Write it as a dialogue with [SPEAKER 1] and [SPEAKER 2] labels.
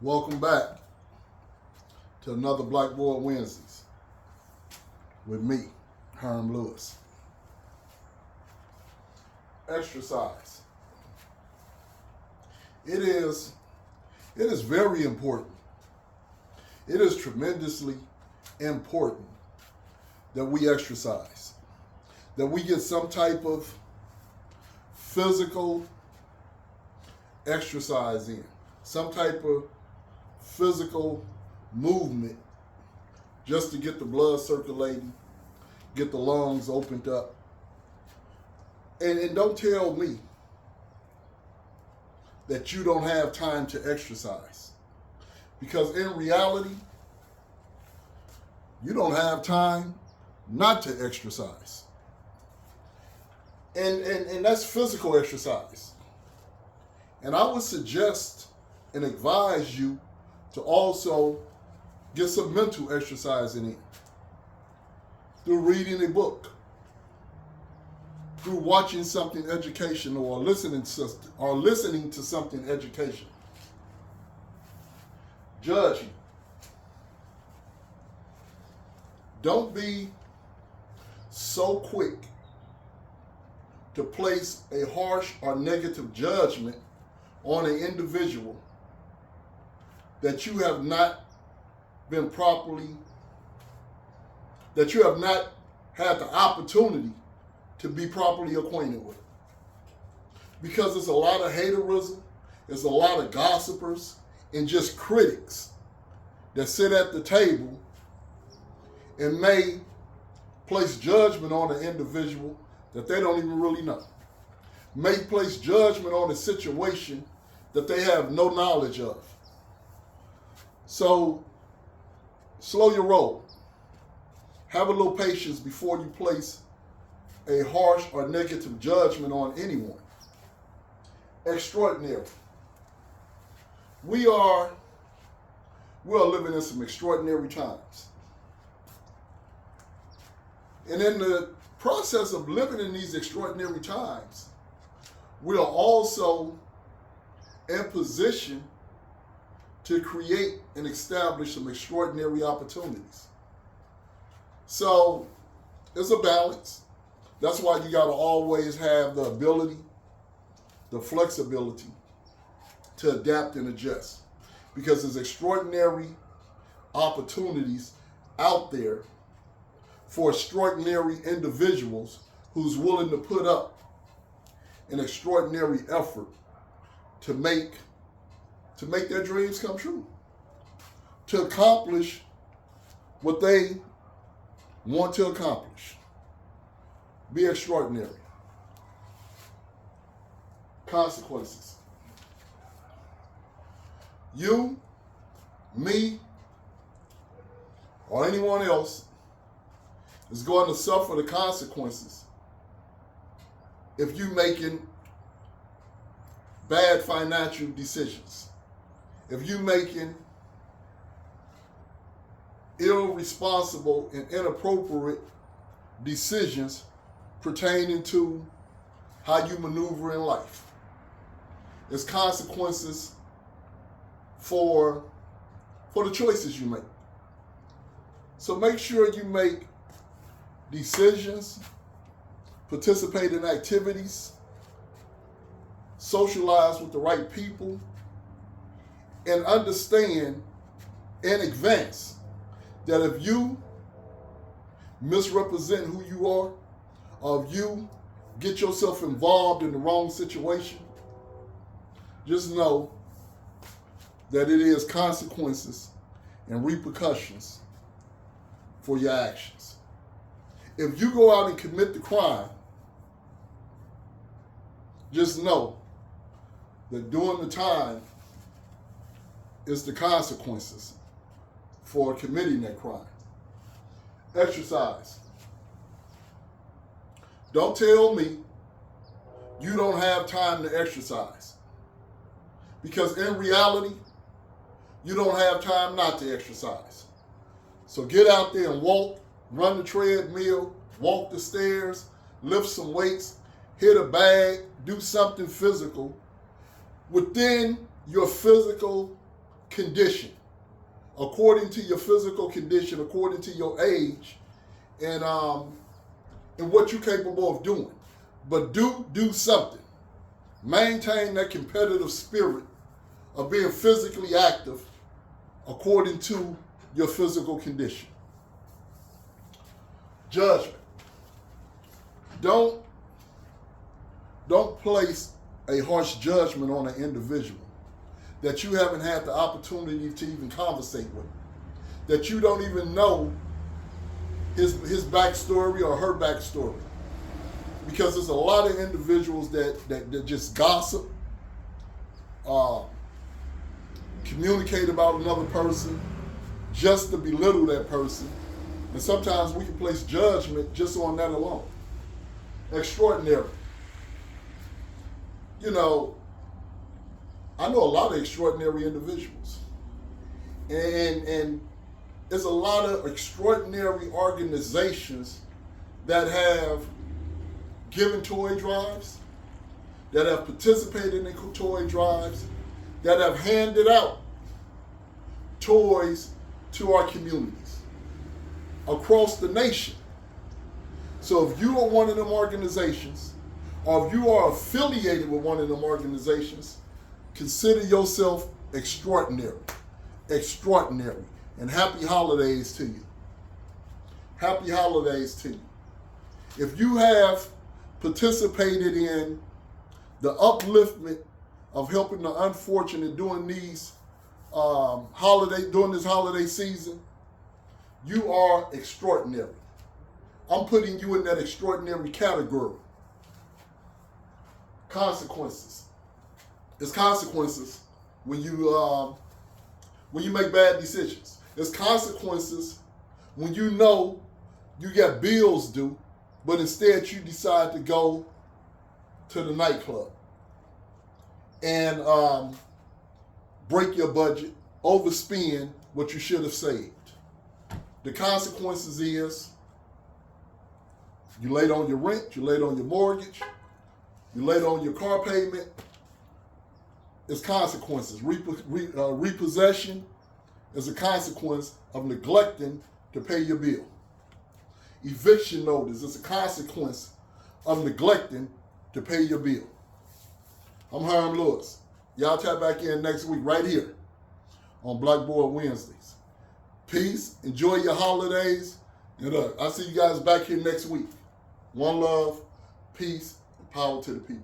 [SPEAKER 1] Welcome back to another Blackboard Wednesdays with me, Herm Lewis. Exercise. It is very important. It is tremendously important that we exercise, that we get some type of physical exercise in, some type of physical movement just to get the blood circulating, get the lungs opened up. And don't tell me that you don't have time to exercise. Because in reality, you don't have time not to exercise. And that's physical exercise. And I would suggest and advise you to also get some mental exercising in through reading a book, through watching something educational or listening to something educational. Judging. Don't be so quick to place a harsh or negative judgment on an individual that you have not been properly, that you have not had the opportunity to be properly acquainted with. Because there's a lot of haterism, there's a lot of gossipers, and just critics that sit at the table and may place judgment on an individual that they don't even really know. May place judgment on a situation that they have no knowledge of. So, slow your roll. Have a little patience before you place a harsh or negative judgment on anyone. Extraordinary. We are living in some extraordinary times. And in the process of living in these extraordinary times, we are also in position to create and establish some extraordinary opportunities. So it's a balance. That's why you got to always have the ability, the flexibility to adapt and adjust. Because there's extraordinary opportunities out there for extraordinary individuals who's willing to put up an extraordinary effort to make their dreams come true, to accomplish what they want to accomplish. Be extraordinary. Consequences. You, me, or anyone else is going to suffer the consequences if you're making bad financial decisions, if you're making irresponsible and inappropriate decisions pertaining to how you maneuver in life. There's consequences for the choices you make. So make sure you make decisions, participate in activities, socialize with the right people, and understand in advance that if you misrepresent who you are, or if you get yourself involved in the wrong situation, just know that it is consequences and repercussions for your actions. If you go out and commit the crime, just know that during the time is the consequences for committing that crime. Exercise. Don't tell me you don't have time to exercise. Because in reality, you don't have time not to exercise. So get out there and walk, run the treadmill, walk the stairs, lift some weights, hit a bag, do something physical within your physical condition, according to your physical condition, according to your age, and what you're capable of doing. But do something. Maintain that competitive spirit of being physically active according to your physical condition. Judgment. Don't place a harsh judgment on an individual that you haven't had the opportunity to even conversate with, that you don't even know his backstory or her backstory. Because there's a lot of individuals that just gossip, communicate about another person just to belittle that person. And sometimes we can place judgment just on that alone. Extraordinary. You know, I know a lot of extraordinary individuals. And there's a lot of extraordinary organizations that have given toy drives, that have participated in toy drives, that have handed out toys to our communities across the nation. So if you are one of them organizations, or if you are affiliated with one of them organizations, consider yourself extraordinary. Extraordinary. And happy holidays to you. Happy holidays to you. If you have participated in the upliftment of helping the unfortunate during these during this holiday season, you are extraordinary. I'm putting you in that extraordinary category. Consequences. There's consequences when you make bad decisions. There's consequences when you know you got bills due, but instead you decide to go to the nightclub and break your budget, overspend what you should have saved. The consequences is you late on your rent, you late on your mortgage, you late on your car payment. It's consequences. Repossession is a consequence of neglecting to pay your bill. Eviction notice is a consequence of neglecting to pay your bill. I'm Hiram Lewis. Y'all tap back in next week right here on Blackboard Wednesdays. Peace. Enjoy your holidays. And I'll see you guys back here next week. One love, peace, and power to the people.